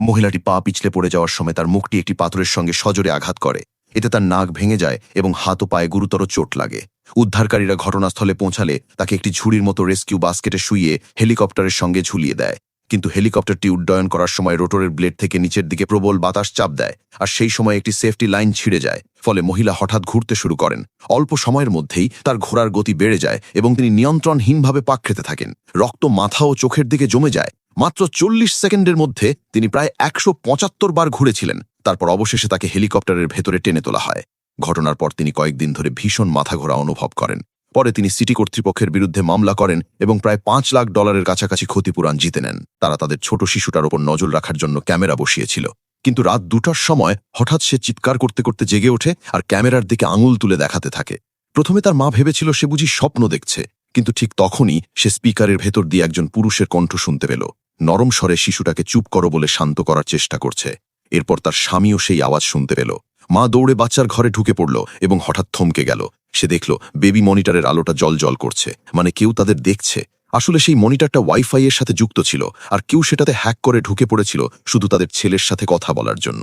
মহিলাটি পা পিছলে পড়ে যাওয়ার সময় তার মুখটি একটি পাথরের সঙ্গে সজোরে আঘাত করে। এতে তার নাক ভেঙে যায় এবং হাত ও পায়ে গুরুতর চোট লাগে। উদ্ধারকারীরা ঘটনাস্থলে পৌঁছালে তাকে একটি ঝুড়ির মতো রেস্কিউ বাস্কেটে শুইয়ে হেলিকপ্টারের সঙ্গে ঝুলিয়ে দেয়। কিন্তু হেলিকপ্টারটি উড্ডয়ন করার সময় রোটরের ব্লেড থেকে নিচের দিকে প্রবল বাতাস চাপ দেয়, আর সেই সময় একটি সেফটি লাইন ছিঁড়ে যায়। ফলে মহিলা হঠাৎ ঘুরতে শুরু করেন। অল্প সময়ের মধ্যেই তার ঘোড়ার গতি বেড়ে যায় এবং তিনি নিয়ন্ত্রণহীনভাবে পাক খেতে থাকেন। রক্ত মাথা ও চোখের দিকে জমে যায়। মাত্র 40 সেকেন্ডের মধ্যে তিনি প্রায় 175 বার ঘুরেছিলেন। তারপর অবশেষে তাকে হেলিকপ্টারের ভেতরে টেনে তোলা হয়। ঘটনার পর তিনি কয়েকদিন ধরে ভীষণ মাথাঘোরা অনুভব করেন। পরে তিনি সিটি কর্তৃপক্ষের বিরুদ্ধে মামলা করেন এবং প্রায় $5 লাখ কাছাকাছি ক্ষতিপূরণ জিতে নেন। তারা তাদের ছোট শিশুটার ওপর নজর রাখার জন্য ক্যামেরা বসিয়েছিল। কিন্তু রাত 2টার সময় হঠাৎ সে চিৎকার করতে করতে জেগে ওঠে আর ক্যামেরার দিকে আঙুল তুলে দেখাতে থাকে। প্রথমে তার মা ভেবেছিল সে বুঝি স্বপ্ন দেখছে, কিন্তু ঠিক তখনই সে স্পিকারের ভেতর দিয়ে একজন পুরুষের কণ্ঠ শুনতে পেল। নরম স্বরে শিশুটাকে চুপ করো বলে শান্ত করার চেষ্টা করছে। এরপর তার স্বামীও সেই আওয়াজ শুনতে পেল। মা দৌড়ে বাচ্চার ঘরে ঢুকে পড়ল এবং হঠাৎ থমকে গেল। সে দেখল বেবি মনিটরের আলোটা জ্বলজ্বল করছে, মানে কেউ তাদের দেখছে। আসলে সেই মনিটরটা ওয়াইফাই এর সাথে যুক্ত ছিল, আর কেউ সেটাতে হ্যাক করে ঢুকে পড়েছিল শুধু তাদের ছেলের সাথে কথা বলার জন্য।